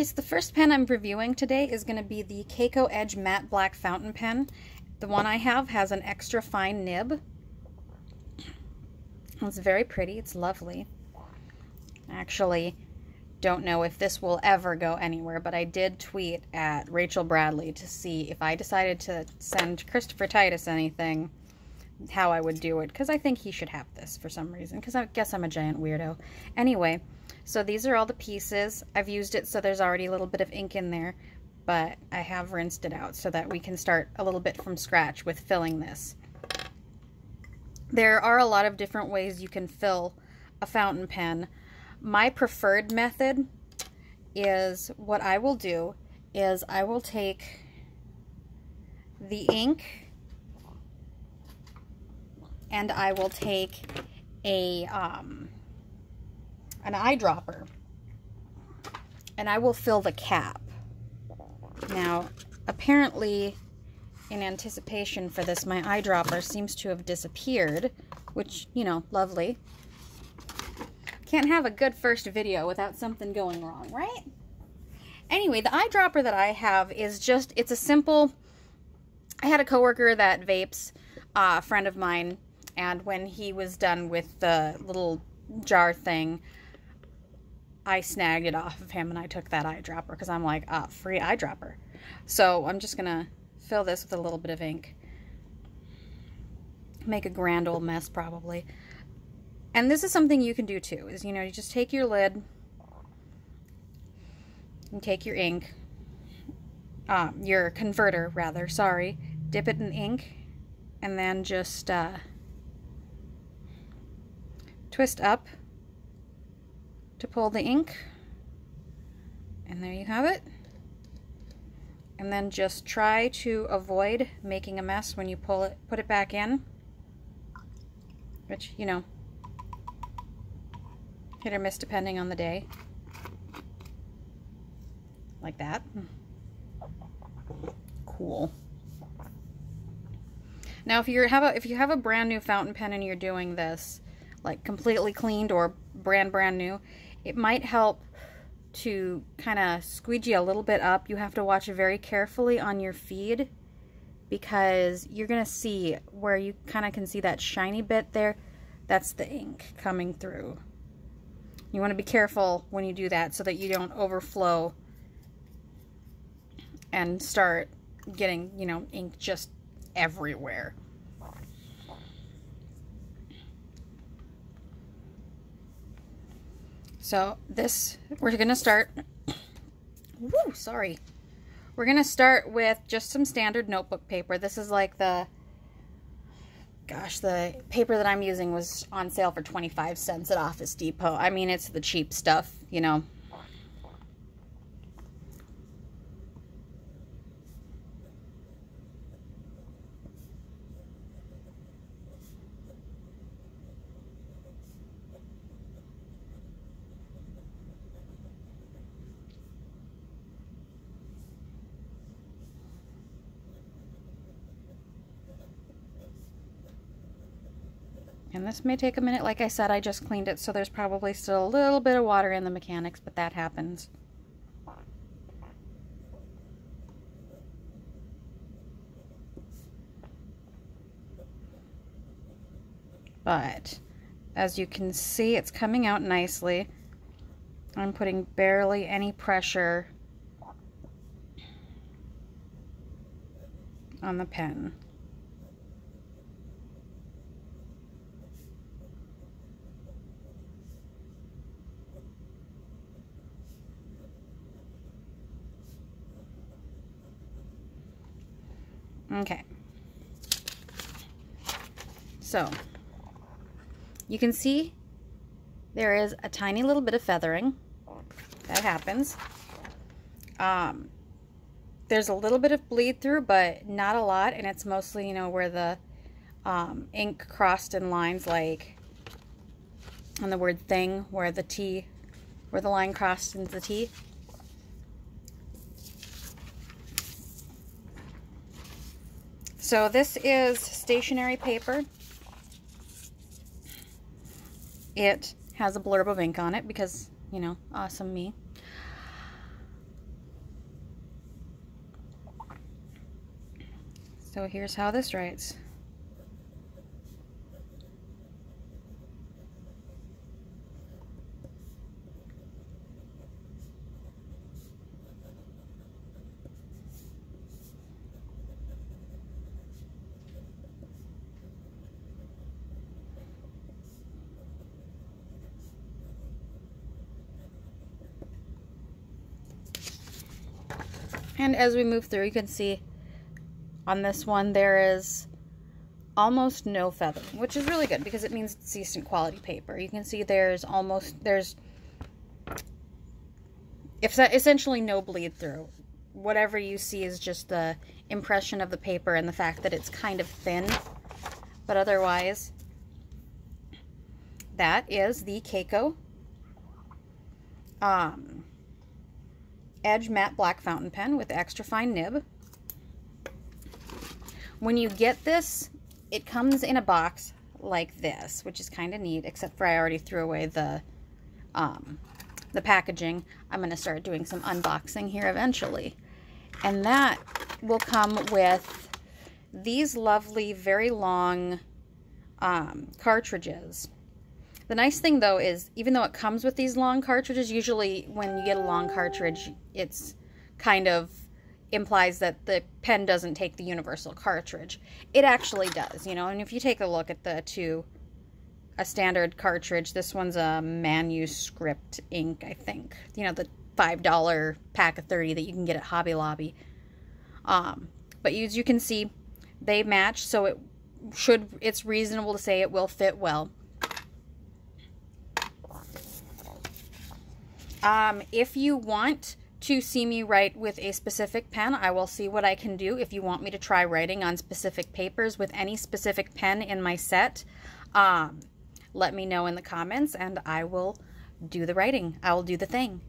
So the first pen I'm reviewing today is going to be the Kaco Edge Matte Black Fountain Pen. The one I have has an extra fine nib. It's very pretty. It's lovely. Actually, don't know if this will ever go anywhere, but I did tweet at Rachel Bradley to see if I decided to send Christopher Titus anything, how I would do it, because I think he should have this for some reason, because I guess I'm a giant weirdo. Anyway, so these are all the pieces. I've used it so there's already a little bit of ink in there, but I have rinsed it out so that we can start a little bit from scratch with filling this. There are a lot of different ways you can fill a fountain pen. My preferred method is, what I will do is I will take the ink and I will take an eyedropper and I will fill the cap. Now, apparently, in anticipation for this, my eyedropper seems to have disappeared, which, you know, lovely. Can't have a good first video without something going wrong, right? Anyway, the eyedropper that I have is just, it's a simple, I had a coworker that vapes, a friend of mine, and when he was done with the little jar thing, I snagged it off of him and I took that eyedropper because I'm like, free eyedropper. So I'm just gonna fill this with a little bit of ink. Make a grand old mess probably. And this is something you can do too, is, you know, you just take your lid and take your ink, your converter rather, sorry, dip it in ink and then just twist up to pull the ink, and there you have it. And then just try to avoid making a mess when you pull it, put it back in, which, you know, hit or miss depending on the day. Like that. Cool. Now if you have a brand new fountain pen and you're doing this, like completely cleaned or brand new, it might help to kind of squeegee a little bit up. You have to watch very carefully on your feed because you're going to see where you kind of can see that shiny bit there. That's the ink coming through. You want to be careful when you do that so that you don't overflow and start getting, you know, ink just everywhere. So this, we're going to start, woo, sorry. We're going to start with just some standard notebook paper. This is like the, gosh, the paper that I'm using was on sale for 25 cents at Office Depot. I mean, it's the cheap stuff, you know. And this may take a minute. Like I said, I just cleaned it, so there's probably still a little bit of water in the mechanics, but that happens. But as you can see, it's coming out nicely. I'm putting barely any pressure on the pen. Okay, so you can see there is a tiny little bit of feathering. That happens. There's a little bit of bleed through, but not a lot, and it's mostly, you know, where the ink crossed in lines, like on the word thing, where the T, where the line crossed into the T. So this is stationery paper. It has a blurb of ink on it because, you know, awesome me. So here's how this writes. And as we move through, you can see on this one there is almost no feathering, which is really good because it means it's decent quality paper. You can see there's essentially no bleed through. Whatever you see is just the impression of the paper and the fact that it's kind of thin. But otherwise, that is the Kaco Edge Matte Black Fountain Pen with extra fine nib. When you get this, it comes in a box like this, which is kind of neat, except for I already threw away the packaging. I'm going to start doing some unboxing here eventually. And that will come with these lovely, very long cartridges. The nice thing, though, is even though it comes with these long cartridges, usually when you get a long cartridge, it's kind of implies that the pen doesn't take the universal cartridge. It actually does, you know, and if you take a look at a standard cartridge, this one's a manuscript ink, I think. You know, the $5 pack of 30 that you can get at Hobby Lobby. But as you can see, they match, so it's reasonable to say it will fit well. If you want to see me write with a specific pen, I will see what I can do. If you want me to try writing on specific papers with any specific pen in my set, let me know in the comments and I will do the writing. I will do the thing.